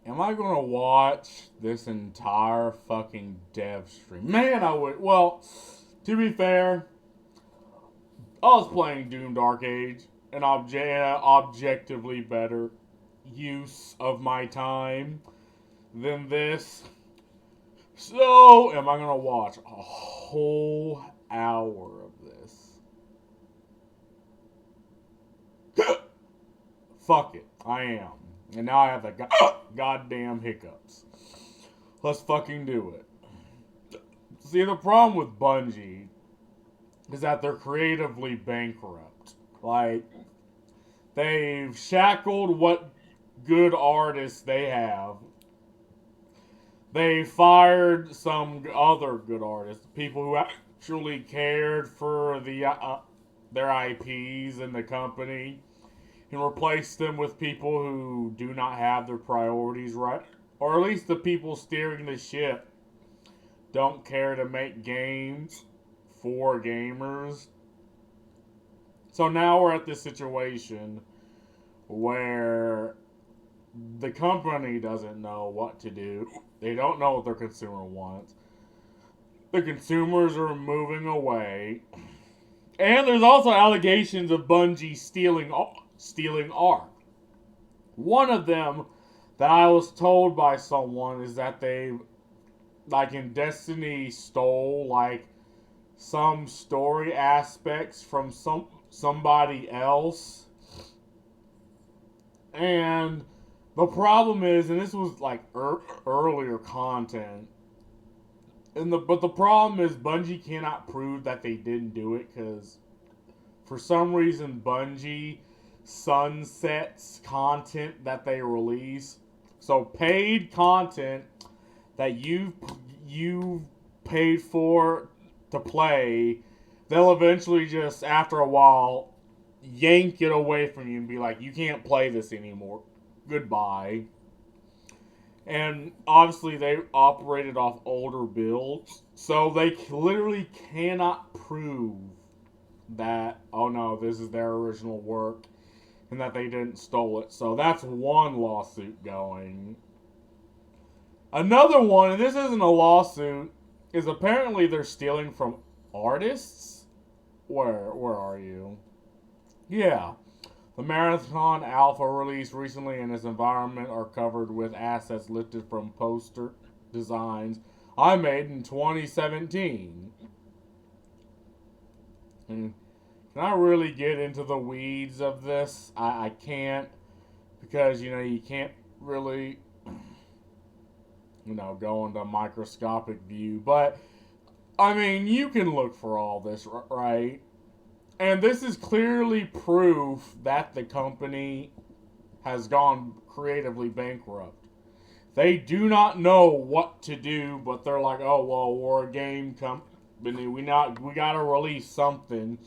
am I gonna watch this entire fucking dev stream? Man, I would. Well, to be fair, I was playing Doom Dark Age, an objectively better use of my time than this. So, am I gonna watch a whole hour of this? Fuck it, I am. And now I have the goddamn hiccups. Let's fucking do it. See, the problem with Bungie is that they're creatively bankrupt. Like, they've shackled what good artists they have. They fired some other good artists, people who actually cared for their IPs and the company, and replaced them with people who do not have their priorities right, or at least the people steering the ship don't care to make games for gamers. So now we're at this situation where the company doesn't know what to do. They don't know what their consumer wants. The consumers are moving away. And there's also allegations of Bungie stealing art. One of them that I was told by someone is that they, like in Destiny, stole like some story aspects from somebody else. And the problem is, and this was like earlier content, but the problem is Bungie cannot prove that they didn't do it because for some reason Bungie sunsets content that they release. So paid content that you paid for to play, they'll eventually just after a while yank it away from you and be like, you can't play this anymore. Goodbye. And obviously they operated off older builds, so they literally cannot prove that, oh no, this is their original work and that they didn't stole it. So that's one lawsuit going. Another one, and this isn't a lawsuit, is apparently they're stealing from artists. Where are you? Yeah. The Marathon Alpha released recently and its environment are covered with assets lifted from poster designs I made in 2017. And can I really get into the weeds of this? I can't, because, you can't really, go into microscopic view. But, I mean, you can look for all this, right? And this is clearly proof that the company has gone creatively bankrupt. They do not know what to do, but they're like, oh well, we're a game company. We gotta release something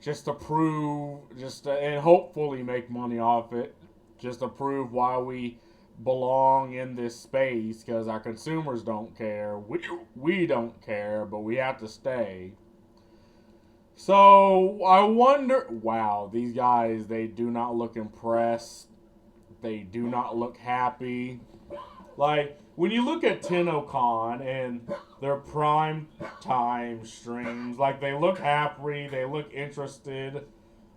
just to prove, and hopefully make money off it, just to prove why we belong in this space. Because our consumers don't care, we don't care, but we have to stay. So I wonder. Wow, these guys, they do not look impressed. They do not look happy. Like, when you look at TennoCon and their prime time streams, like, they look happy, they look interested,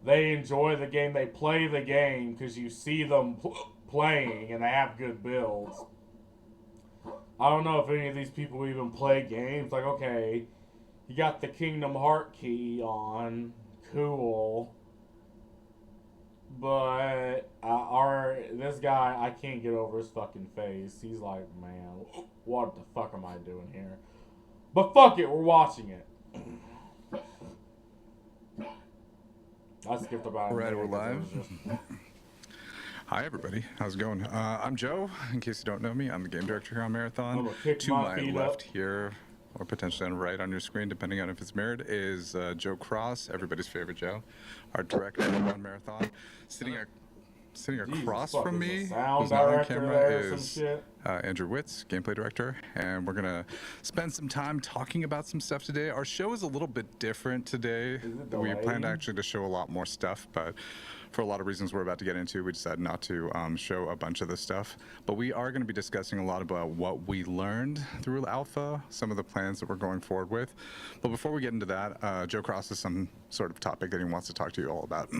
they enjoy the game, they play the game because you see them playing and they have good builds. I don't know if any of these people even play games. Like, okay, you got the Kingdom Heart key on, cool. But this guy, I can't get over his fucking face. He's like, man, what the fuck am I doing here? But fuck it, we're watching it. I skipped about All it. right, we're live. Hi, everybody. How's it going? I'm Joe. In case you don't know me, I'm the game director here on Marathon. To my left here, or potentially on the right on your screen, depending on if it's mirrored, is Joe Cross, everybody's favorite Joe, our director on Marathon. Sitting across from me, who's not on camera, is Andrew Witz, gameplay director, and we're gonna spend some time talking about some stuff today. Our show is a little bit different today. We planned actually to show a lot more stuff, but for a lot of reasons we're about to get into, we decided not to show a bunch of this stuff. But we are going to be discussing a lot about what we learned through Alpha, some of the plans that we're going forward with. But before we get into that, Joe Cross has some sort of topic that he wants to talk to you all about.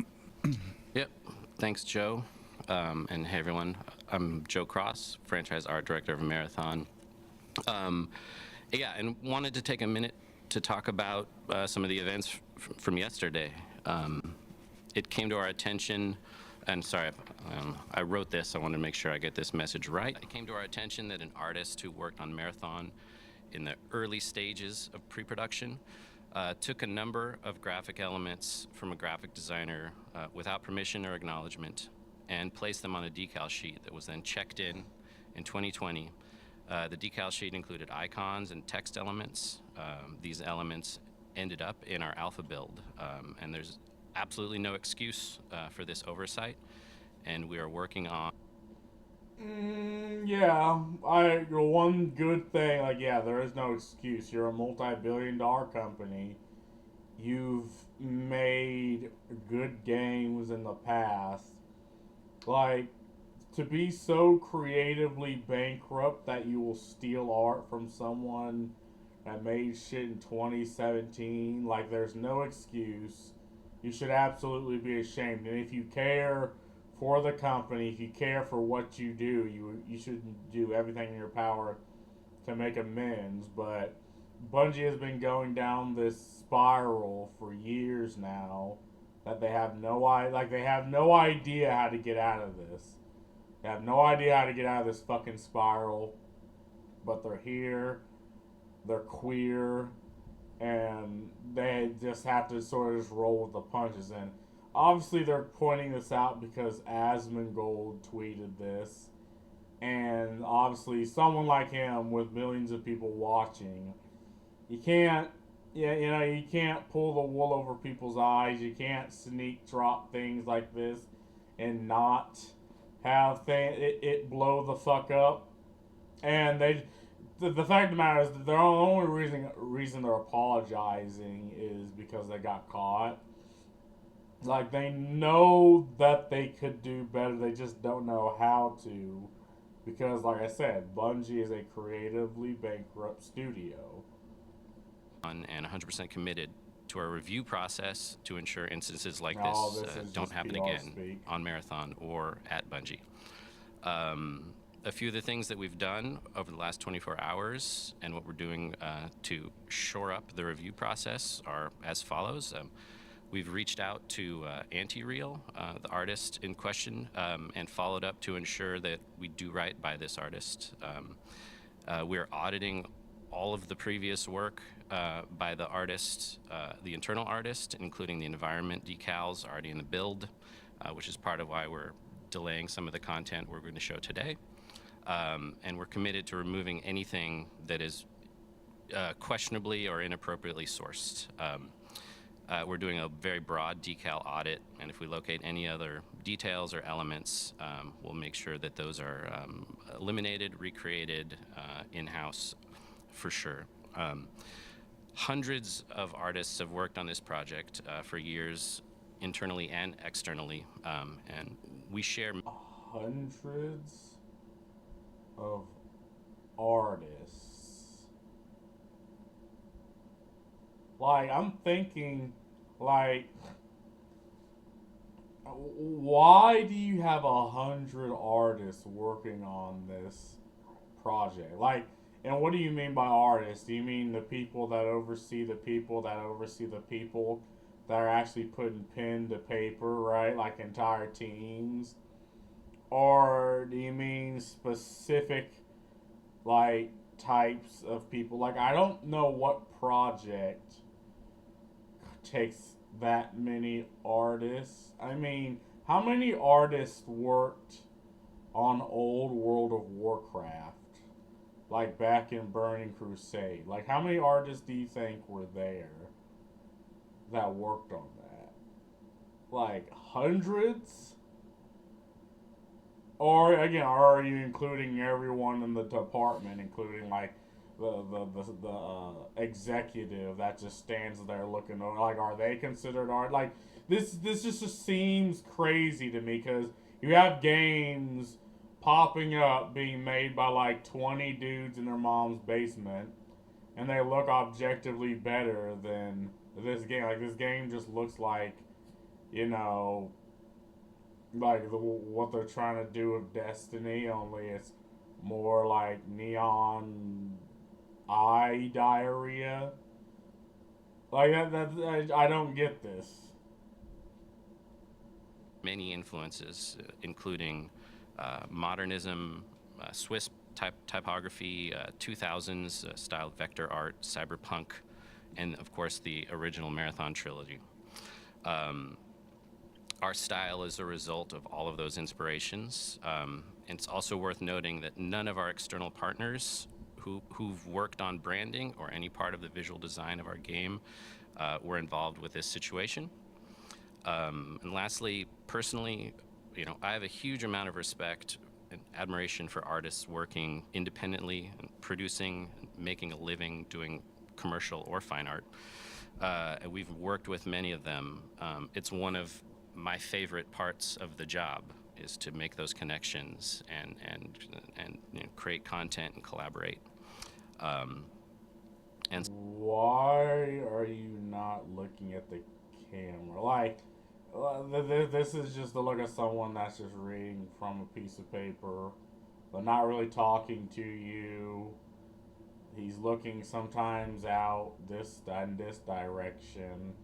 Yep. Thanks, Joe. And hey, everyone. I'm Joe Cross, franchise art director of Marathon. Yeah, and wanted to take a minute to talk about some of the events from yesterday. It came to our attention, and sorry, I wrote this. I want to make sure I get this message right. It came to our attention that an artist who worked on Marathon in the early stages of pre-production took a number of graphic elements from a graphic designer without permission or acknowledgement and placed them on a decal sheet that was then checked in 2020. The decal sheet included icons and text elements. These elements ended up in our alpha build, and there's absolutely no excuse for this oversight, and we are working on. Yeah, one good thing, there is no excuse. You're a multi-billion-dollar company. You've made good games in the past. To be so creatively bankrupt that you will steal art from someone that made shit in 2017, there's no excuse. You should absolutely be ashamed. And if you care for the company, if you care for what you do, you should do everything in your power to make amends. But Bungie has been going down this spiral for years now that they have no idea how to get out of this. They have no idea how to get out of this fucking spiral. But they're here. They're queer. And they just have to sort of just roll with the punches. And obviously they're pointing this out because Asmongold tweeted this. And obviously someone like him with millions of people watching, you can't pull the wool over people's eyes. You can't sneak drop things like this and not have it blow the fuck up. And the fact of the matter is that the only reason they're apologizing is because they got caught. They know that they could do better. They just don't know how to. Because, like I said, Bungie is a creatively bankrupt studio. And 100% committed to our review process to ensure instances like this don't happen again on Marathon or at Bungie. A few of the things that we've done over the last 24 hours and what we're doing to shore up the review process are as follows. We've reached out to Anti-Real, the artist in question, and followed up to ensure that we do right by this artist. We're auditing all of the previous work by the artist, the internal artist, including the environment decals already in the build, which is part of why we're delaying some of the content we're going to show today. And we're committed to removing anything that is questionably or inappropriately sourced. We're doing a very broad decal audit, and if we locate any other details or elements, we'll make sure that those are eliminated, recreated in-house for sure. Hundreds of artists have worked on this project for years, internally and externally, and we share hundreds of artists. I'm thinking, why do you have 100 artists working on this project? And what do you mean by artists? Do you mean the people that oversee the people that oversee the people that are actually putting pen to paper, right? Entire teams? Or do you mean specific, types of people? I don't know what project takes that many artists. I mean, how many artists worked on old World of Warcraft? Back in Burning Crusade. How many artists do you think were there that worked on that? Hundreds? Or again, are you including everyone in the department, including like the executive that just stands there looking like, are they considered art? Like this just seems crazy to me because you have games popping up being made by like 20 dudes in their mom's basement, and they look objectively better than this game. Like this game just looks like, you know, like what they're trying to do with Destiny, only it's more like neon eye diarrhea. Like I don't get this. Many influences, including modernism, Swiss typography, 2000s style vector art, cyberpunk, and of course the original Marathon trilogy. Our style is a result of all of those inspirations. It's also worth noting that none of our external partners who've worked on branding or any part of the visual design of our game were involved with this situation. And lastly, personally, I have a huge amount of respect and admiration for artists working independently and producing, and making a living doing commercial or fine art. And we've worked with many of them. It's one of my favorite parts of the job is to make those connections and create content and collaborate. And why are you not looking at the camera? Like, this is just the look of someone that's just reading from a piece of paper, but not really talking to you. He's looking sometimes out this direction.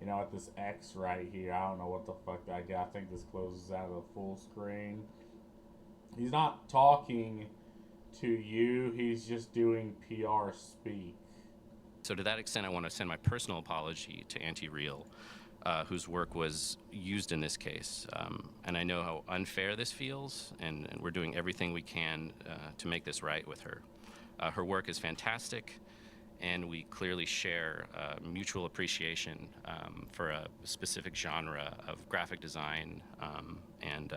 At this X right here. I don't know what the fuck that guy. I think this closes out of the full screen. He's not talking to you. He's just doing PR speak. So to that extent, I want to send my personal apology to Anti-Real, whose work was used in this case. And I know how unfair this feels, and we're doing everything we can to make this right with her. Her work is fantastic, and we clearly share mutual appreciation for a specific genre of graphic design, and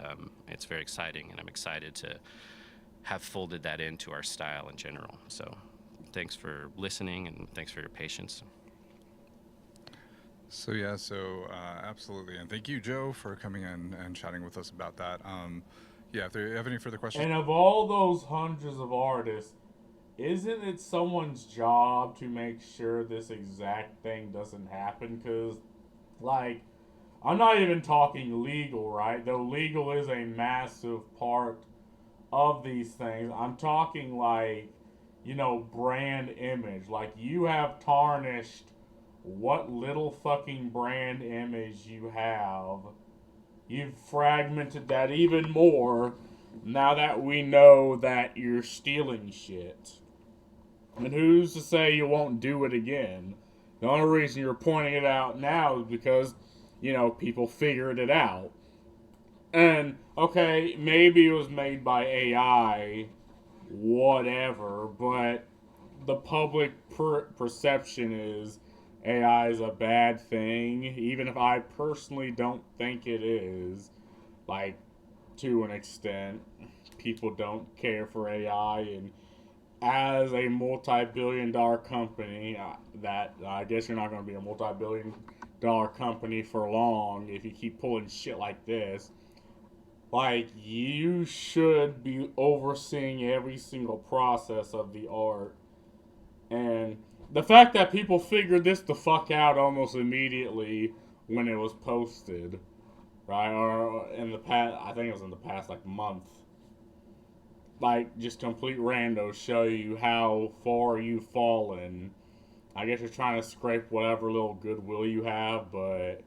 it's very exciting, and I'm excited to have folded that into our style in general. So thanks for listening, and thanks for your patience. So absolutely, and thank you, Joe, for coming in and chatting with us about that. If you have any further questions. And of all those hundreds of artists, isn't it someone's job to make sure this exact thing doesn't happen? Because, like, I'm not even talking legal, right? Though legal is a massive part of these things. I'm talking, like, brand image. Like, you have tarnished what little fucking brand image you have. You've fragmented that even more now that we know that you're stealing shit. And who's to say you won't do it again? The only reason you're pointing it out now is because, people figured it out. And, okay, maybe it was made by AI, whatever, but the public perception is AI is a bad thing, even if I personally don't think it is. Like, to an extent, people don't care for AI, and as a multi-billion-dollar company, that I guess you're not going to be a multi-billion-dollar company for long if you keep pulling shit like this. Like, you should be overseeing every single process of the art. And the fact that people figured this the fuck out almost immediately when it was posted, right? Or in the past, I think it was in the past, like, month. Like, just complete randos show you how far you've fallen. I guess you're trying to scrape whatever little goodwill you have, but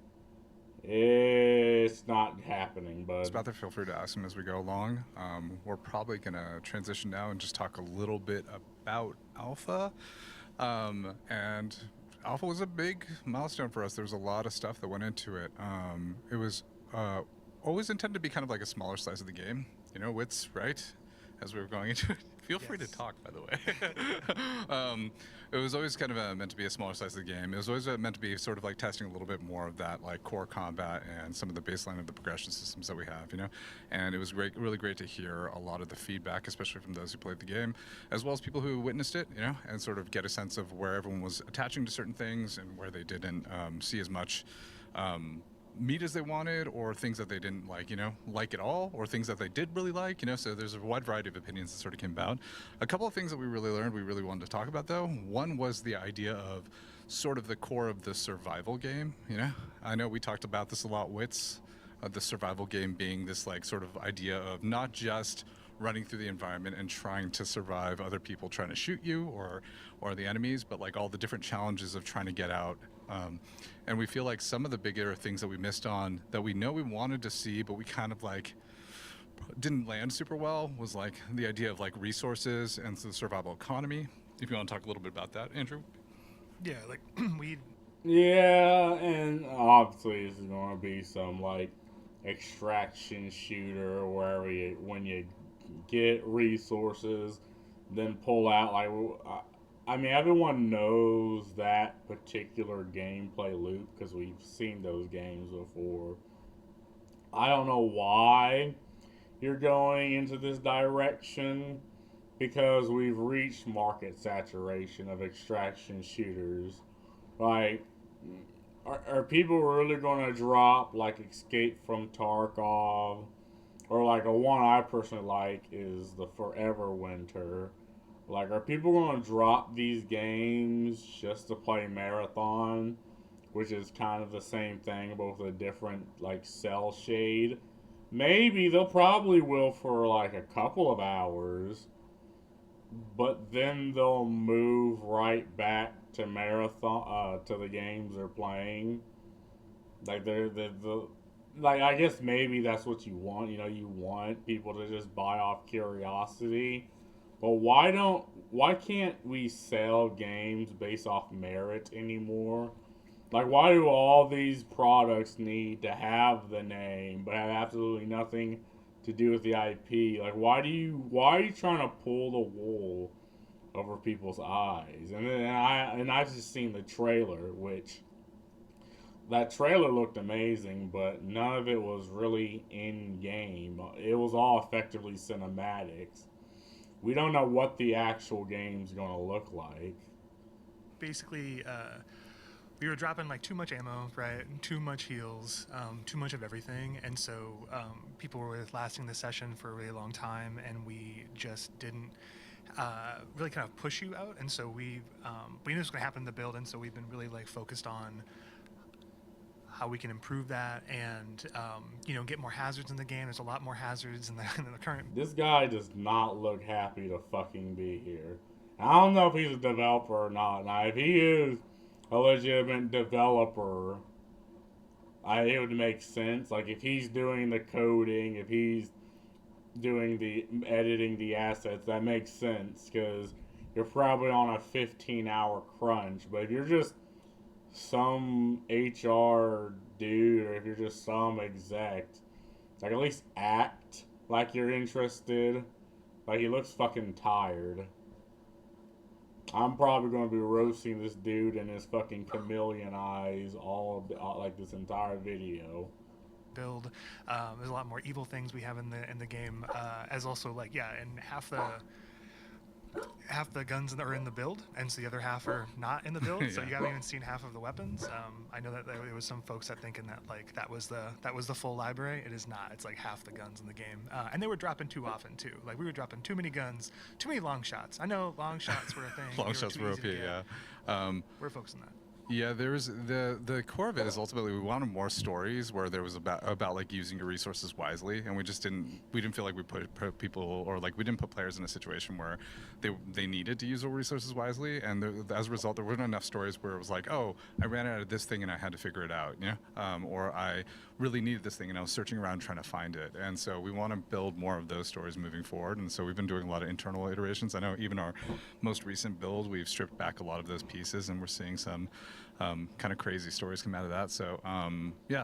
it's not happening, bud. Spencer, feel free to ask him as we go along. We're probably going to transition now and just talk a little bit about Alpha. And Alpha was a big milestone for us. There was a lot of stuff that went into it. It was always intended to be kind of like a smaller slice of the game. Wits, right? as we were going into it. Feel free to talk, by the way. It was always kind of meant to be a smaller size of the game. It was always meant to be sort of like testing a little bit more of that like core combat and some of the baseline of the progression systems that we have, you know. And it was really great to hear a lot of the feedback, especially from those who played the game, as well as people who witnessed it, you know, and sort of get a sense of where everyone was attaching to certain things and where they didn't see as much meat as they wanted, or things that they didn't like, you know, like at all, or things that they did really like, you know. So there's a wide variety of opinions that sort of came about. A couple of things that we really learned, we really wanted to talk about though. One was the idea of sort of the core of the survival game, you know. I know we talked about this a lot, Wits, the survival game being this like sort of idea of not just running through the environment and trying to survive other people trying to shoot you or the enemies, but like all the different challenges of trying to get out. And we feel like some of the bigger things that we missed on that we know we wanted to see, but we kind of like didn't land super well, was like the idea of like resources and the survival economy. If you want to talk a little bit about that, Andrew. Yeah, like we. Yeah, and obviously this is going to be some like extraction shooter where when you get resources, then pull out like. I mean, everyone knows that particular gameplay loop because we've seen those games before. I don't know why you're going into this direction because we've reached market saturation of extraction shooters. Like, are people really going to drop like Escape from Tarkov? Or like a one I personally like is the Forever Winter. Like, are people going to drop these games just to play Marathon, which is kind of the same thing, but with a different, like, cell shade? Maybe they'll probably will for, like, a couple of hours, but then they'll move right back to Marathon, to the games they're playing. Like, like, I guess maybe that's what you want. You know, you want people to just buy off curiosity. But why can't we sell games based off merit anymore? Like, why do all these products need to have the name but have absolutely nothing to do with the IP? Like, why are you trying to pull the wool over people's eyes? And I've just seen the trailer, which that trailer looked amazing, but none of it was really in game. It was all effectively cinematics. We don't know what the actual game's going to look like. Basically, we were dropping like too much ammo, right? Too much heals, too much of everything, and so people were lasting the session for a really long time, and we just didn't really kind of push you out. And so we knew this was going to happen in the build, and so we've been really like focused on how we can improve that and get more hazards in the game. There's a lot more hazards in the current. This guy does not look happy to fucking be here. I don't know if he's a developer or not. Now, if he is a legitimate developer, it would make sense. Like, if he's doing the coding, if he's doing the editing the assets, that makes sense because you're probably on a 15-hour crunch. But if you're just some HR dude, or if you're just some exec, like, at least act like you're interested. Like, he looks fucking tired. I'm probably going to be roasting this dude in his fucking chameleon eyes all like this entire video. Build. There's a lot more evil things we have in the game, as also like and half the guns are in the build, and so the other half are not in the build. So you haven't even seen half of the weapons. I know that there was some folks that thinking that like that was the full library. It is not. It's like half the guns in the game, and they were dropping too often too. Like we were dropping too many guns, too many long shots. I know long shots were a thing. Long shots were OP, yeah. We're focusing on that. Yeah, there's the core of it is ultimately we wanted more stories where there was about like using your resources wisely, and we didn't feel like we put people, or like we didn't put players in a situation where they needed to use their resources wisely, and as a result there weren't enough stories where it was like, oh, I ran out of this thing and I had to figure it out, or I really needed this thing and I was searching around trying to find it. And so we want to build more of those stories moving forward, and so we've been doing a lot of internal iterations. I know even our most recent build we've stripped back a lot of those pieces, and we're seeing some kind of crazy stories come out of that. So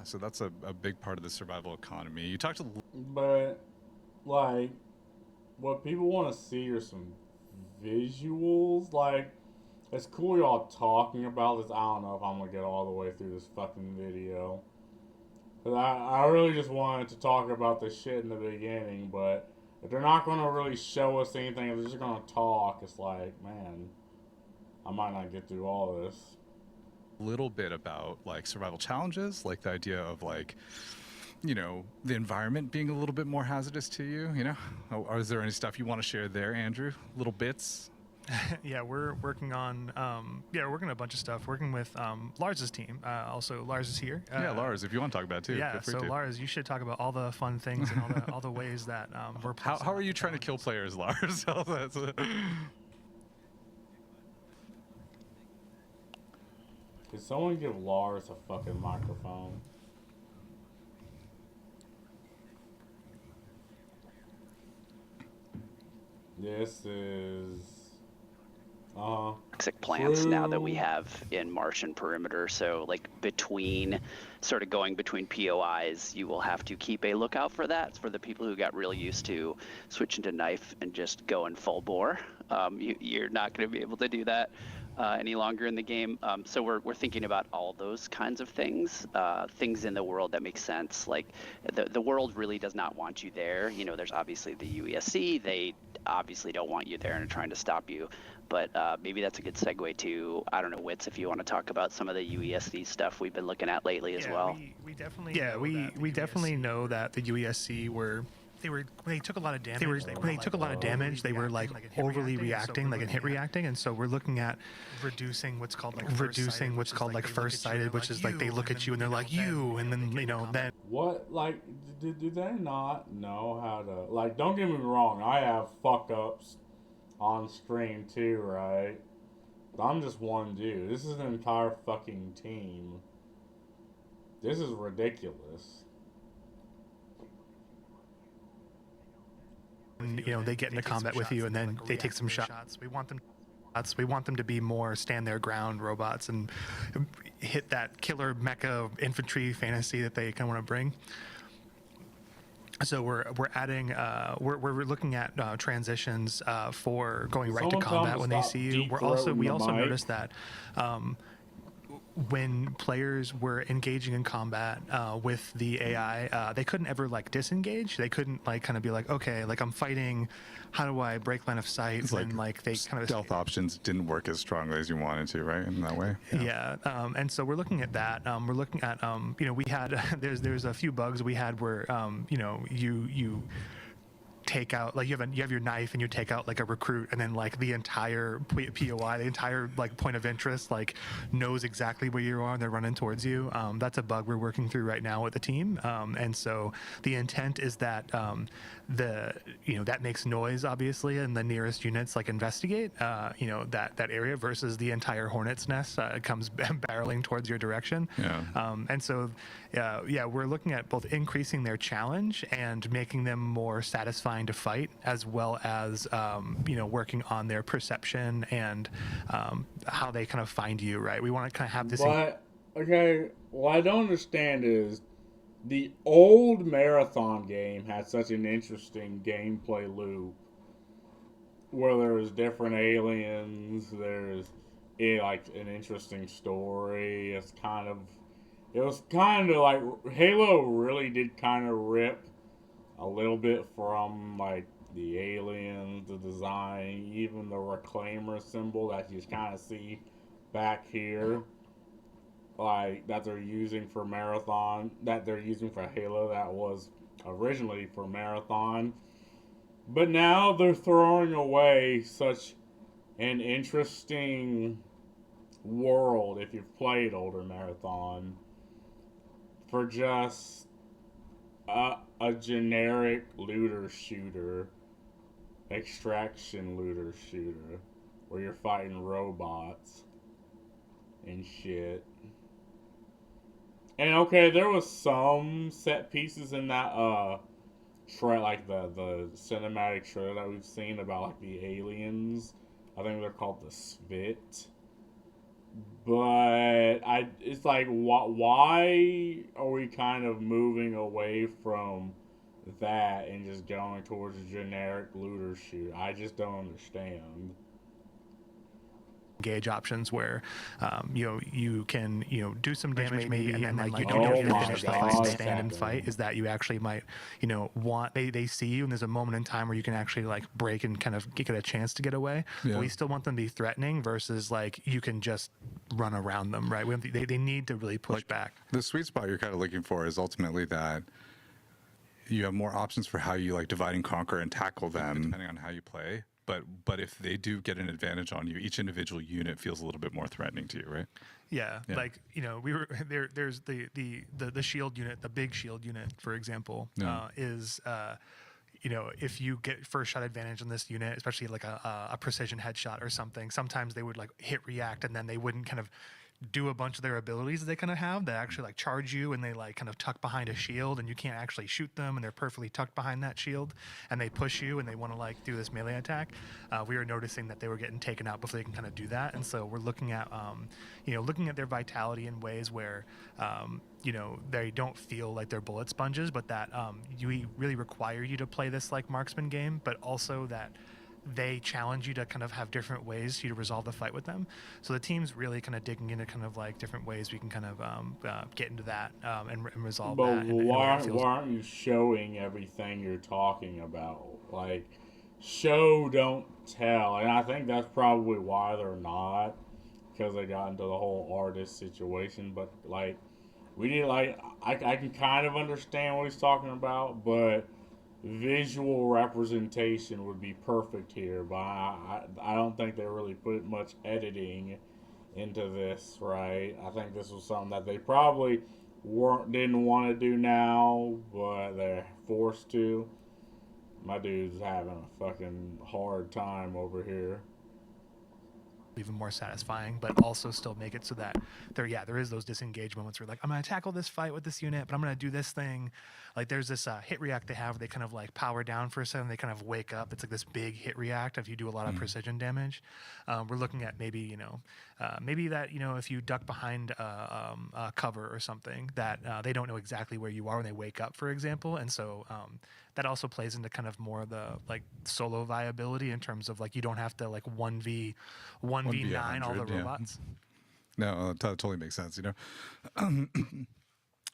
so that's a big part of the survival economy. You talked a little, but like what people want to see are some visuals. Like, it's cool y'all talking about this. I don't know if I'm gonna get all the way through this fucking video. Cause I really just wanted to talk about this shit in the beginning, but if they're not gonna really show us anything, if they're just gonna talk, it's like, man, I might not get through all this. A little bit about like survival challenges, like the idea of like, you know, the environment being a little bit more hazardous to you, you know? Or is there any stuff you want to share there, Andrew? Little bits? Yeah, we're working on we're working on a bunch of stuff. Working with Lars's team. Also, Lars is here. Yeah, Lars, if you want to talk about it too. Yeah, so Lars, you should talk about all the fun things and all the ways that we're. How are you trying to kill players, Lars? Could someone give Lars a fucking microphone? This is toxic plants now that we have in Martian perimeter. So like sort of going between POIs, you will have to keep a lookout for that. It's for the people who got really used to switching to knife and just going full bore. You're not going to be able to do that any longer in the game. So we're thinking about all those kinds of things, things in the world that make sense. Like the world really does not want you there. You know, there's obviously the UESC. They obviously don't want you there and are trying to stop you. But maybe that's a good segue to, I don't know, Wits, if you want to talk about some of the UESC stuff we've been looking at lately as well. We definitely know that the UESC were when they took a lot of damage. They were like overly reacting, like and hit reacting, and so we're looking at reducing what's called like first sighted, which is like they look at you and they're like you, and then then what, like do they not know how to, like, don't get me wrong, I have fuck ups on stream too, right? I'm just one dude. This is an entire fucking team. This is ridiculous. And, they get into combat with you, and then they take some shots. We want them to be more stand their ground robots and hit that killer mecha infantry fantasy that they kind of want to bring. So we're adding we're looking at transitions for going right to combat when they see you. We also noticed that when players were engaging in combat with the AI, they couldn't ever like disengage. They couldn't like kind of be like, okay, like I'm fighting, how do I break line of sight? It's and like they kind of stealth options didn't work as strongly as you wanted to, right? In that way. Yeah. And so we're looking at that. We're looking at we had there's a few bugs we had where you take out, like you have your knife and you take out like a recruit, and then like the entire POI, the entire like point of interest, like knows exactly where you are and they're running towards you. That's a bug we're working through right now with the team. And so the intent is that that makes noise obviously, and the nearest units like investigate that area versus the entire hornet's nest comes barreling towards your direction. And so we're looking at both increasing their challenge and making them more satisfying to fight, as well as working on their perception and how they kind of find you, right? We want to kind of have this. What I don't understand is the old Marathon game had such an interesting gameplay loop where there's different aliens, there's like an interesting story. It was kind of like Halo really did kind of rip a little bit from like the aliens, the design, even the reclaimer symbol that you kind of see back here, like that they're using for Marathon, that they're using for Halo, that was originally for Marathon. But now they're throwing away such an interesting world, if you've played older Marathon, for just a generic looter shooter, extraction looter shooter, where you're fighting robots and shit. And okay, there was some set pieces in that like the cinematic trailer that we've seen about like the aliens. I think they're called the Svit. But it's like, why are we kind of moving away from that and just going towards a generic looter shoot. I just don't understand. Engage options where you can do some damage maybe and then like you don't have to finish the fight, stand and fight. Is that you actually might want they see you and there's a moment in time where you can actually like break and kind of get a chance to get away. Yeah. But we still want them to be threatening versus like you can just run around them, right? They need to really push back. The sweet spot you're kind of looking for is ultimately that you have more options for how you like divide and conquer and tackle them depending on how you play. But if they do get an advantage on you, each individual unit feels a little bit more threatening to you, right? Yeah. Like we were there. There's the shield unit, the big shield unit, for example, is if you get first shot advantage on this unit, especially like a precision headshot or something, sometimes they would like hit react and then they wouldn't kind of do a bunch of their abilities that they kind of have that actually like charge you and they like kind of tuck behind a shield and you can't actually shoot them and they're perfectly tucked behind that shield and they push you and they want to like do this melee attack. We were noticing that they were getting taken out before they can kind of do that, and so we're looking at looking at their vitality in ways where they don't feel like they're bullet sponges, but that we really require you to play this like marksman game, but also that they challenge you to kind of have different ways for you to resolve the fight with them. So the team's really kind of digging into kind of like different ways we can kind of get into that and resolve that. But why aren't you showing everything you're talking about? Like, show, don't tell. And I think that's probably why they're not, because they got into the whole artist situation. But like, we need I can kind of understand what he's talking about, but visual representation would be perfect here, but I don't think they really put much editing into this, right? I think this was something that they probably didn't want to do now, but they're forced to. My dude's having a fucking hard time over here. Even more satisfying, but also still make it so that there is those disengage moments where like I'm gonna tackle this fight with this unit, but I'm gonna do this thing. Like there's this hit react they have. They kind of like power down for a second. They kind of wake up. It's like this big hit react if you do a lot of precision damage. We're looking at maybe maybe that if you duck behind a cover or something that they don't know exactly where you are when they wake up, for example, and so that also plays into kind of more of the like solo viability in terms of like you don't have to like 1v9 all the robots. No, that totally makes sense.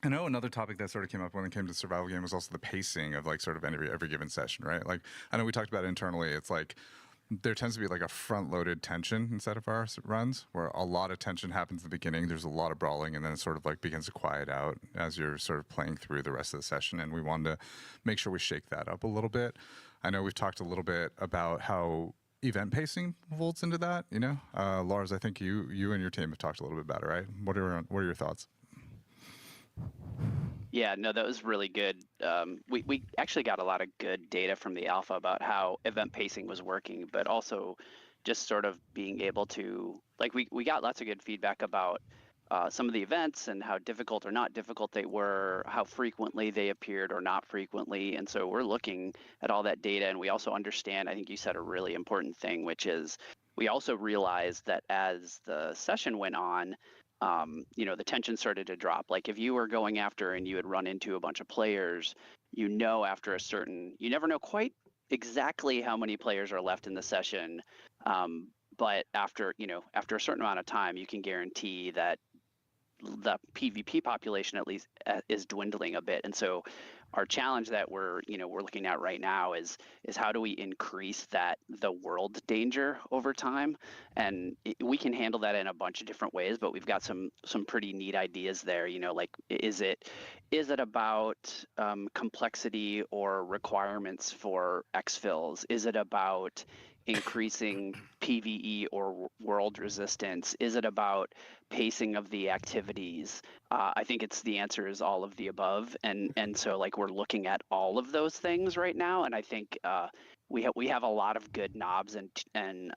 I know another topic that sort of came up when it came to the survival game was also the pacing of like sort of every given session, right? Like I know we talked about it internally. It's like there tends to be like a front-loaded tension inside of our runs where a lot of tension happens in the beginning. There's a lot of brawling, and then it sort of like begins to quiet out as you're sort of playing through the rest of the session. And we wanted to make sure we shake that up a little bit. I know we've talked a little bit about how event pacing folds into that. Lars, I think you and your team have talked a little bit about it, right? What are your thoughts? Yeah, no, that was really good. We actually got a lot of good data from the alpha about how event pacing was working, but also just sort of being able to, like, we got lots of good feedback about some of the events and how difficult or not difficult they were, how frequently they appeared or not frequently. And so we're looking at all that data, and we also understand, I think you said a really important thing, which is we also realized that as the session went on, the tension started to drop. Like if you were going after and you had run into a bunch of players, after a certain, you never know quite exactly how many players are left in the session. But after a certain amount of time, you can guarantee that the PvP population at least is dwindling a bit. And so our challenge that we're looking at right now is how do we increase the world danger over time? And we can handle that in a bunch of different ways, but we've got some pretty neat ideas there. Like is it about complexity or requirements for exfils? Is it about increasing PvE or world resistance? Is it about pacing of the activities? I think the answer is all of the above, and so like we're looking at all of those things right now, and I think we have a lot of good knobs and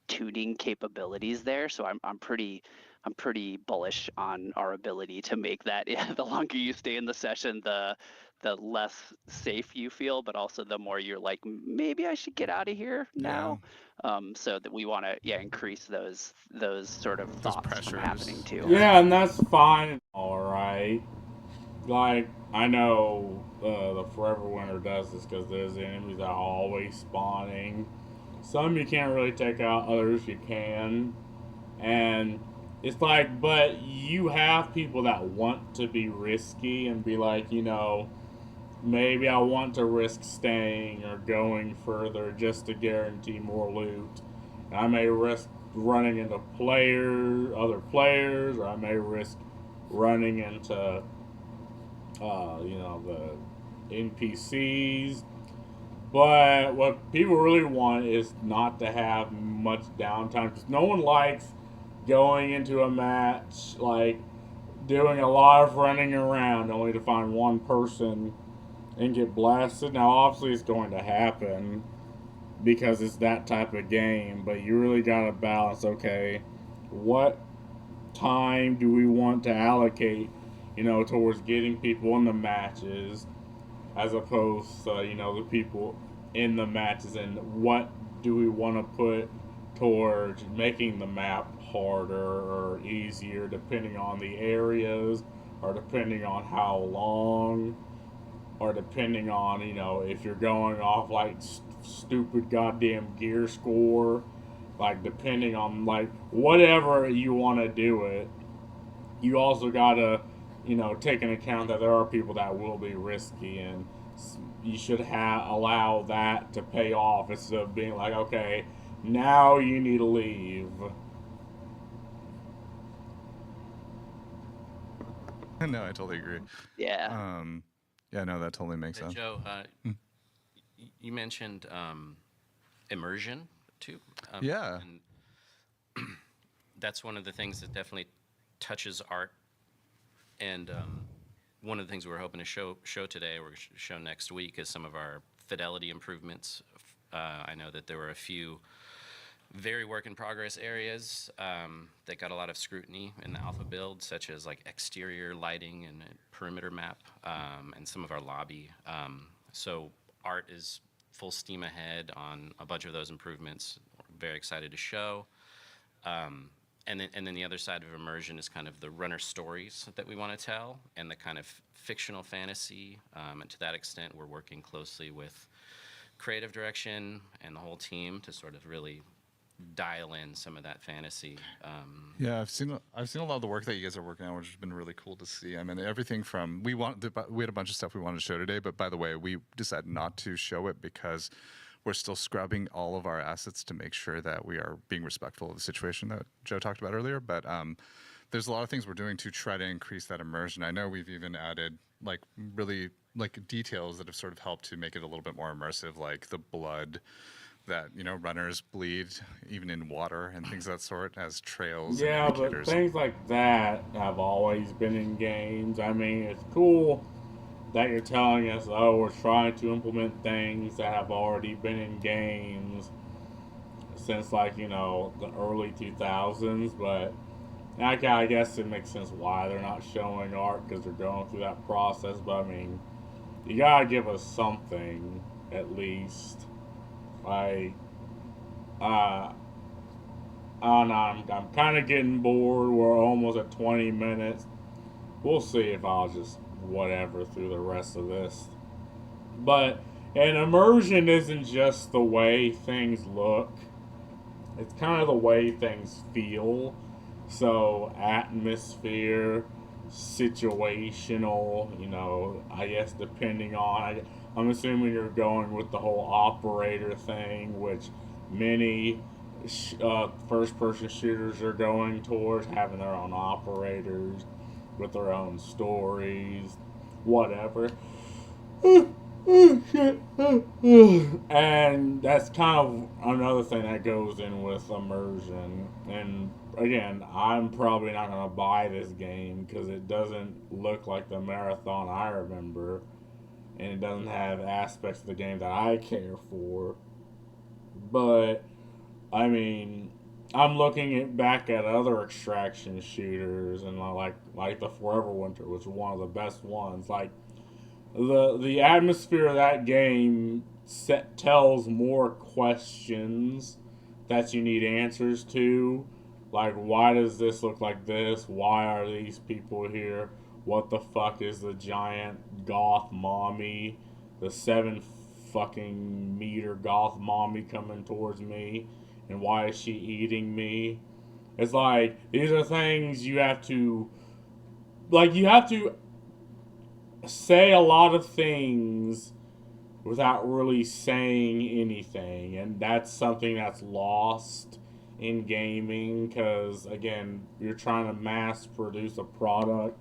tuning capabilities there. So I'm pretty bullish on our ability to make that. The longer you stay in the session, the less safe you feel, but also the more you're like, maybe I should get out of here now. So that we want to increase those sort of thoughts from happening too. Yeah, and that's fine. All right. like I know the Forever Winter does this because there's enemies that are always spawning. Some you can't really take out, others you can, and it's like, but you have people that want to be risky and be like, maybe I want to risk staying or going further just to guarantee more loot. And I may risk running into other players, or I may risk running into the NPCs. But what people really want is not to have much downtime because no one likes going into a match like doing a lot of running around only to find one person and get blasted. Now, obviously, it's going to happen because it's that type of game, but you really got to balance. Okay, what time do we want to allocate, towards getting people in the matches as opposed to, the people in the matches, and what do we want to put towards making the map harder or easier depending on the areas or depending on how long or depending on, if you're going off like stupid goddamn gear score, like depending on like whatever you want to do it, you also gotta, take into account that there are people that will be risky, and you should allow that to pay off instead of being like, okay, now you need to leave. No, I totally agree. Yeah. Yeah, no, that totally makes sense. Joe, you mentioned immersion too. Yeah. And that's one of the things that definitely touches art. And one of the things we're hoping to show today, or show next week, is some of our fidelity improvements. I know that there were a few very work in progress areas that got a lot of scrutiny in the alpha build, such as like exterior lighting and perimeter map, and some of our lobby. So art is full steam ahead on a bunch of those improvements. We're very excited to show. And then the other side of immersion is kind of the runner stories that we want to tell and the kind of fictional fantasy. And to that extent, we're working closely with creative direction and the whole team to sort of really dial in some of that fantasy. Yeah, I've seen a lot of the work that you guys are working on, which has been really cool to see. I mean, everything from we had a bunch of stuff we wanted to show today, but by the way, we decided not to show it because we're still scrubbing all of our assets to make sure that we are being respectful of the situation that Joe talked about earlier. But there's a lot of things we're doing to try to increase that immersion. I know we've even added like really like details that have sort of helped to make it a little bit more immersive, like the blood that runners bleed even in water and things of that sort as trails. Yeah, and but indicators. things like that have always been in games. I mean, it's cool that you're telling us, oh, we're trying to implement things that have already been in games since like the early 2000s, but I guess it makes sense why they're not showing art because they're going through that process. But I mean, you gotta give us something at least. Like, I don't know. I'm kind of getting bored. We're almost at 20 minutes. We'll see if I'll just whatever through the rest of this. But an immersion isn't just the way things look. It's kind of the way things feel. So atmosphere, situational, I guess depending on, I'm assuming you're going with the whole operator thing, which many first-person shooters are going towards, having their own operators with their own stories, whatever. And that's kind of another thing that goes in with immersion. And again, I'm probably not going to buy this game because it doesn't look like the Marathon I remember, and it doesn't have aspects of the game that I care for. But I mean, I'm looking back at other extraction shooters, and like the Forever Winter was one of the best ones. Like the atmosphere of that game tells more questions that you need answers to. Like, why does this look like this? Why are these people here? what the fuck is the giant goth mommy, the 7 fucking meter goth mommy coming towards me, and why is she eating me? It's like, these are things you have to, like, you have to say a lot of things without really saying anything, and that's something that's lost in gaming, because again, you're trying to mass produce a product,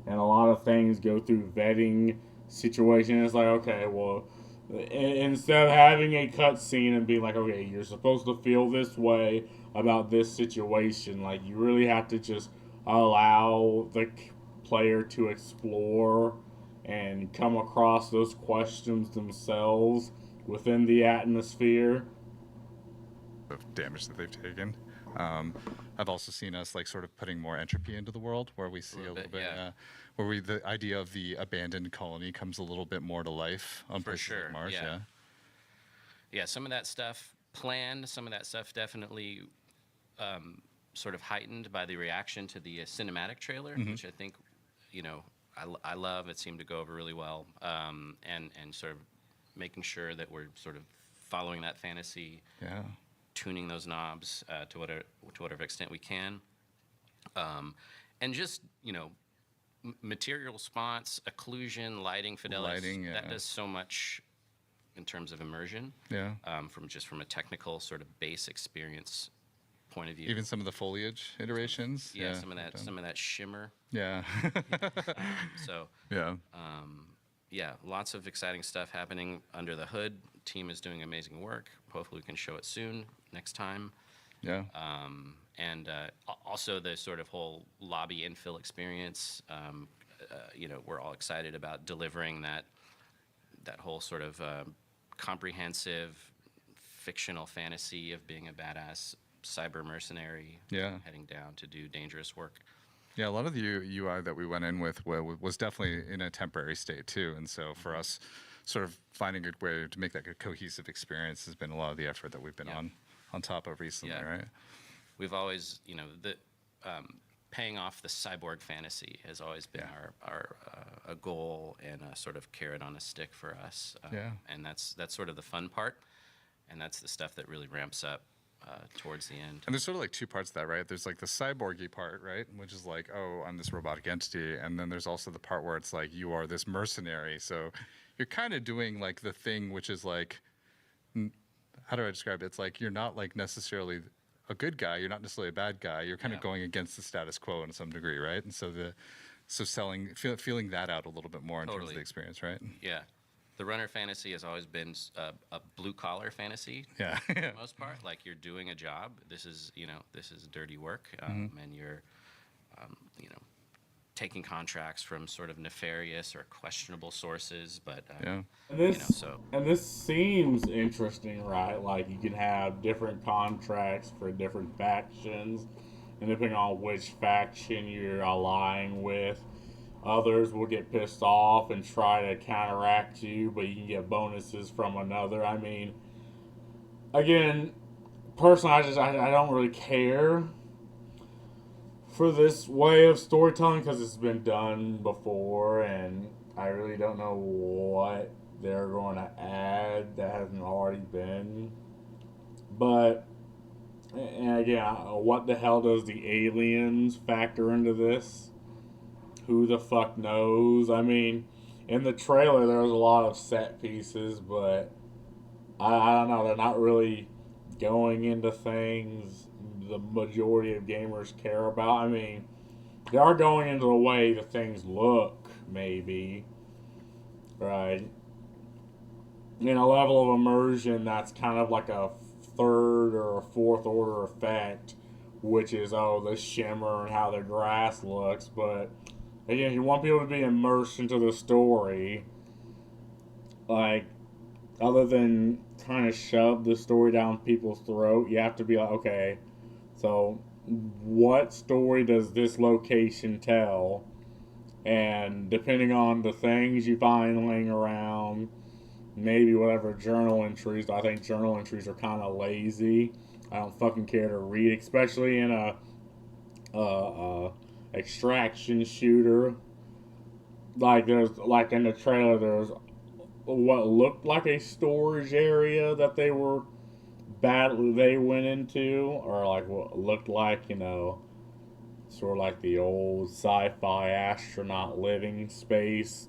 and a lot of things go through vetting situation. It's like, okay, well, instead of having a cutscene and being like, okay, you're supposed to feel this way about this situation, like, you really have to just allow the player to explore and come across those questions themselves within the atmosphere of damage that they've taken. I've also seen us like sort of putting more entropy into the world, where we see a little bit, where the idea of the abandoned colony comes a little bit more to life on places like Mars. Yeah, some of that stuff planned, some of that stuff definitely sort of heightened by the reaction to the cinematic trailer, which I think, I love. It seemed to go over really well, and sort of making sure that we're sort of following that fantasy, tuning those knobs to whatever extent we can, and just material response, occlusion, lighting, fidelity. That does so much in terms of immersion. From a technical sort of base experience point of view. Even some of the foliage iterations. Some of that shimmer. Lots of exciting stuff happening under the hood. Team is doing amazing work. Hopefully we can show it soon next time. And also the sort of whole lobby infill experience. We're all excited about delivering that whole sort of comprehensive fictional fantasy of being a badass cyber mercenary, heading down to do dangerous work. A lot of the UI that we went in with was definitely in a temporary state too, and so for us, sort of finding a good way to make that a cohesive experience has been a lot of the effort that we've been on top of recently, right? We've always, paying off the cyborg fantasy has always been our a goal and a sort of carrot on a stick for us. And that's sort of the fun part, and that's the stuff that really ramps up towards the end. And there's sort of like two parts to that, right? There's like the cyborgy part, right? Which is like, oh, I'm this robotic entity. And then there's also the part where it's like, you are this mercenary. So you're kind of doing like the thing, which is like, how do I describe it? It's like, you're not like necessarily a good guy. You're not necessarily a bad guy. You're kind of going against the status quo in some degree, right? And so feeling that out a little bit more in terms of the experience, right? Yeah. The runner fantasy has always been a blue-collar fantasy for the most part. Like, you're doing a job. This is dirty work, and you're, taking contracts from sort of nefarious or questionable sources. But, and this seems interesting, right? Like, you can have different contracts for different factions, and depending on which faction you're aligning with, others will get pissed off and try to counteract you, but you can get bonuses from another. I mean, again, personally, I don't really care for this way of storytelling because it's been done before, and I really don't know what they're going to add that hasn't already been. But, and again, what the hell does the aliens factor into this? Who the fuck knows? I mean, in the trailer there was a lot of set pieces, but I don't know. They're not really going into things the majority of gamers care about. I mean, they are going into the way the things look, maybe, right? In a level of immersion that's kind of like a third or a fourth order effect, which is, the shimmer and how the grass looks, but again, you want people to be immersed into the story, like, other than trying to shove the story down people's throat, you have to be like, okay, so what story does this location tell? And depending on the things you find laying around, maybe whatever journal entries, I think journal entries are kind of lazy. I don't fucking care to read, especially in a extraction shooter. like there's like in the trailer there's what looked like a storage area that they went into, or like what looked like, sort of like the old sci-fi astronaut living space.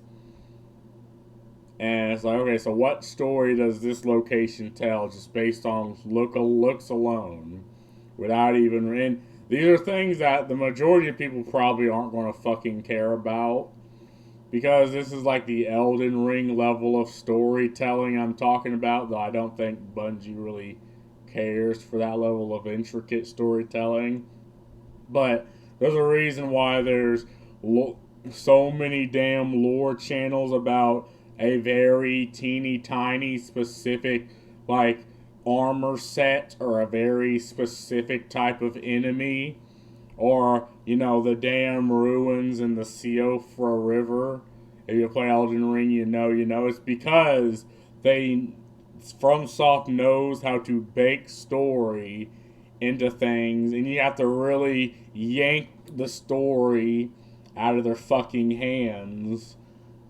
And it's like, okay, so what story does this location tell just based on looks alone, without even? And these are things that the majority of people probably aren't going to fucking care about, because this is like the Elden Ring level of storytelling I'm talking about. Though I don't think Bungie really cares for that level of intricate storytelling. But there's a reason why there's so many damn lore channels about a very teeny tiny specific like armor set or a very specific type of enemy, or the damn ruins in the Siofra River. If you play Elden Ring, it's because FromSoft knows how to bake story into things, and you have to really yank the story out of their fucking hands.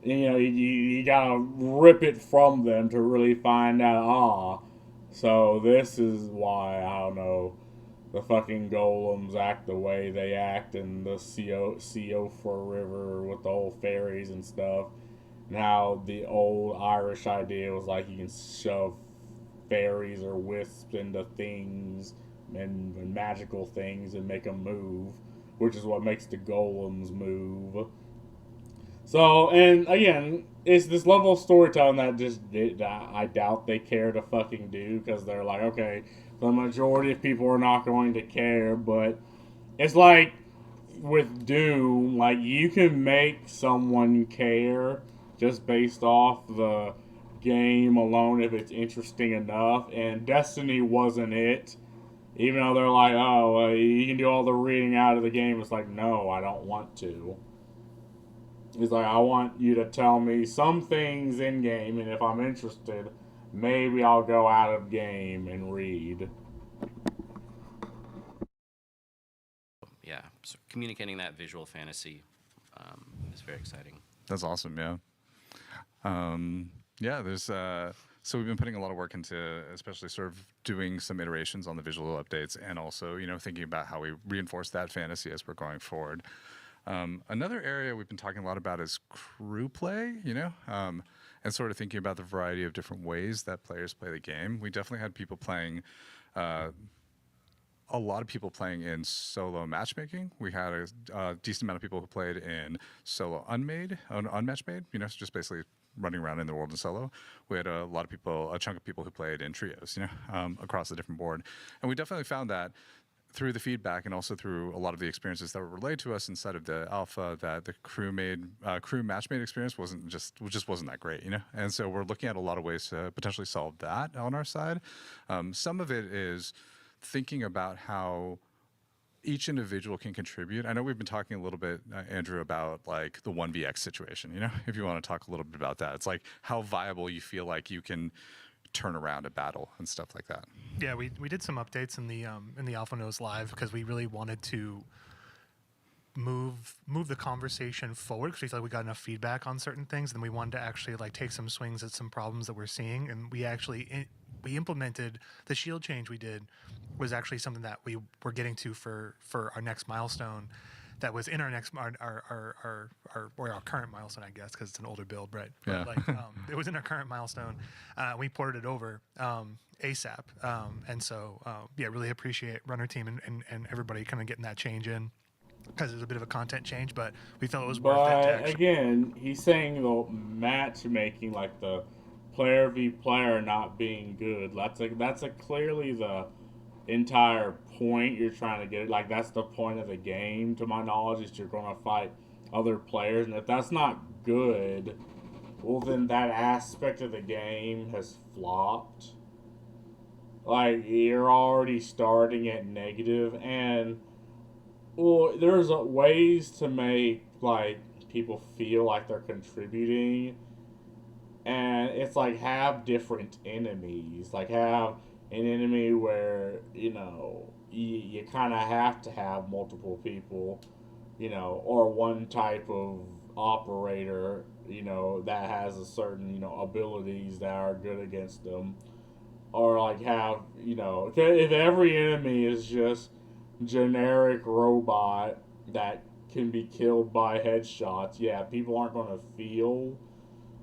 And, you gotta rip it from them to really find out. So this is why, I don't know, the fucking golems act the way they act in the Siofra River with the old fairies and stuff. And how the old Irish idea was like you can shove fairies or wisps into things and magical things and make them move, which is what makes the golems move. So, and again, it's this level of storytelling that I doubt they care to fucking do, because they're like, okay, the majority of people are not going to care. But it's like with Doom, like you can make someone care just based off the game alone if it's interesting enough. And Destiny wasn't it. Even though they're like, oh, you can do all the reading out of the game. It's like, no, I don't want to. It's like, I want you to tell me some things in game, and if I'm interested, maybe I'll go out of game and read. Yeah, so communicating that visual fantasy is very exciting. That's awesome, yeah. There's so we've been putting a lot of work into, especially sort of doing some iterations on the visual updates, and also thinking about how we reinforce that fantasy as we're going forward. Another area we've been talking a lot about is crew play, and sort of thinking about the variety of different ways that players play the game. We definitely had people playing. A lot of people playing in solo matchmaking. We had a decent amount of people who played in solo unmatched made, so just basically running around in the world in solo. We had a chunk of people who played in trios, across the different board. And we definitely found that through the feedback and also through a lot of the experiences that were relayed to us inside of the alpha, that the crew matchmade experience just wasn't that great, And so we're looking at a lot of ways to potentially solve that on our side. Some of it is thinking about how each individual can contribute. I know we've been talking a little bit, Andrew, about like the 1vx situation, if you want to talk a little bit about that. It's like how viable you feel like you can turn around a battle and stuff like that. Yeah, we did some updates in the Alpha Nose Live, because we really wanted to move the conversation forward, because we thought we got enough feedback on certain things, and we wanted to actually like take some swings at some problems that we're seeing. And we actually we implemented the shield change we did was actually something that we were getting to for our next milestone. That was in our next our current milestone, I guess, because it's an older build, right? Yeah. But it was in our current milestone. We ported it over ASAP, and so really appreciate Runner Team and everybody kind of getting that change in, because it's a bit of a content change, but we felt it was worth it. But again, he's saying the matchmaking, like the player v player not being good. That's clearly the entire point you're trying to get. Like that's the point of the game, to my knowledge, is you're going to fight other players, and if that's not good, well then that aspect of the game has flopped. Like you're already starting at negative, and well, there's ways to make like people feel like they're contributing, and it's like have different enemies. Like have an enemy where you kind of have to have multiple people, or one type of operator, that has a certain, abilities that are good against them. Or like have, if every enemy is just generic robot that can be killed by headshots, yeah, people aren't going to feel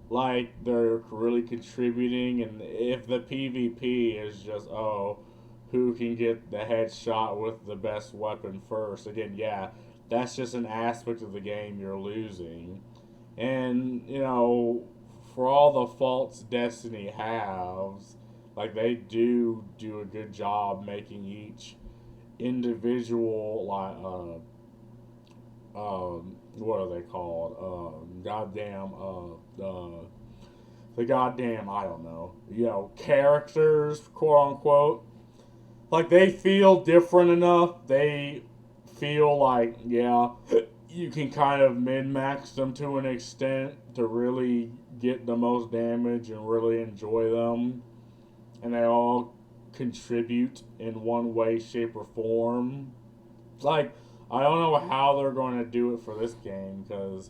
like they're really contributing. And if the PvP is just, who can get the headshot with the best weapon first, again, yeah, that's just an aspect of the game you're losing. And, for all the faults Destiny has, like, they do a good job making each individual, like, what are they called? The goddamn, I don't know, characters, quote unquote. Like, they feel different enough. They feel like, yeah, you can kind of min-max them to an extent to really get the most damage and really enjoy them. And they all contribute in one way, shape, or form. Like, I don't know how they're going to do it for this game, because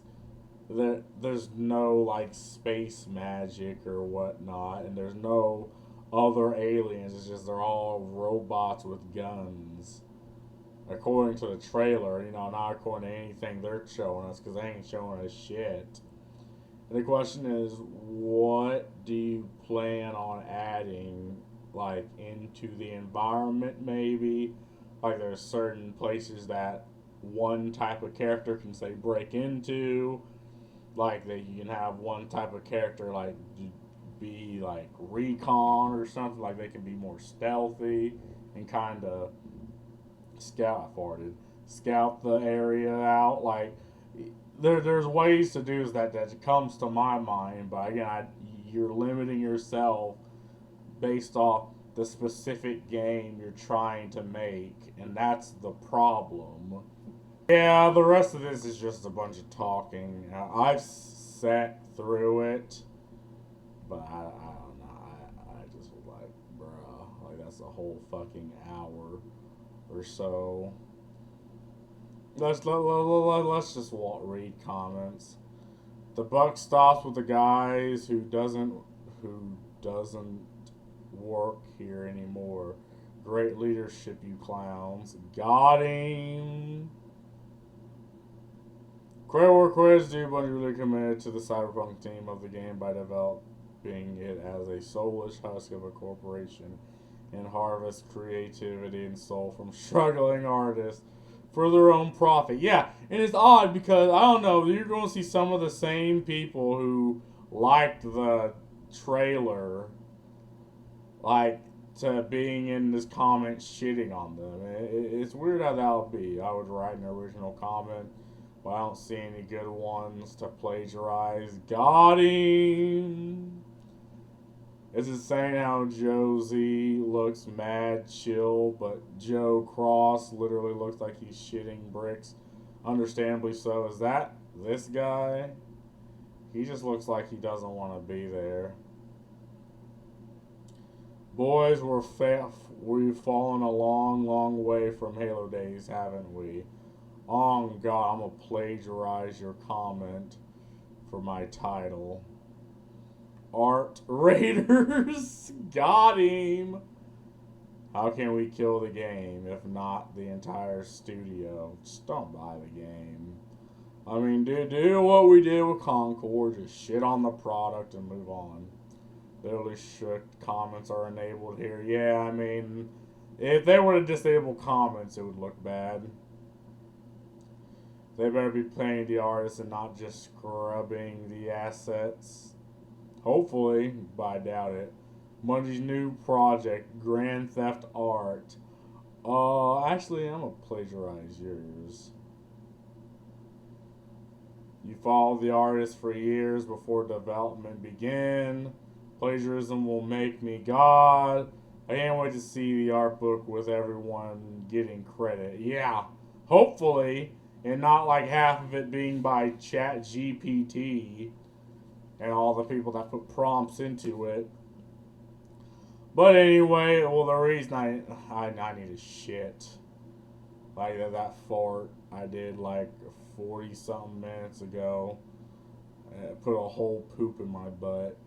there's no, like, space magic or whatnot, and there's no other aliens. It's just they're all robots with guns. According to the trailer, not according to anything they're showing us, because they ain't showing us shit. And the question is, what do you plan on adding, like, into the environment, maybe? Like, there's certain places that one type of character can, say, break into. Like, that you can have one type of character, like, be, like, recon or something. Like, they can be more stealthy and kind of scout the area out. Like, there's ways to do that comes to my mind, but again, you're limiting yourself based off the specific game you're trying to make, and that's the problem. Yeah, the rest of this is just a bunch of talking. I've sat through it, but I don't know. I just was like, bruh, like, that's a whole fucking hour or so. Let's just read comments. The buck stops with the guys who doesn't work here anymore. Great leadership, you clowns. Got him. Credit where credit's due. Bungie really committed to the cyberpunk theme of the game by developing it as a soulless husk of a corporation and harvest creativity and soul from struggling artists for their own profit. Yeah, and it's odd because, I don't know, you're going to see some of the same people who liked the trailer, like, to being in this comment shitting on them. It's weird how that would be. I would write an original comment, but I don't see any good ones to plagiarize. Got him! It's insane how Josie looks mad chill, but Joe Cross literally looks like he's shitting bricks. Understandably so. Is that this guy? He just looks like he doesn't want to be there. Boys, we've fallen a long, long way from Halo days, haven't we? Oh, God, I'm going to plagiarize your comment for my title. Art Raiders. Got him. How can we kill the game if not the entire studio? Just don't buy the game. I mean, do what we did with Concord. Just shit on the product and move on. Literally strict comments are enabled here. Yeah, I mean, if they were to disable comments, it would look bad. They better be paying the artists and not just scrubbing the assets. Hopefully, but I doubt it. Bungie's new project, Grand Theft Art. Actually, I'm gonna plagiarize yours. You followed the artist for years before development began. Plagiarism will make me God. I can't wait to see the art book with everyone getting credit. Yeah, hopefully, and not like half of it being by ChatGPT and all the people that put prompts into it. But anyway, well, the reason I need a shit. Like that fart I did like 40 something minutes ago. Put a whole poop in my butt.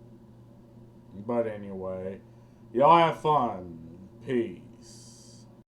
But anyway, y'all have fun. Peace.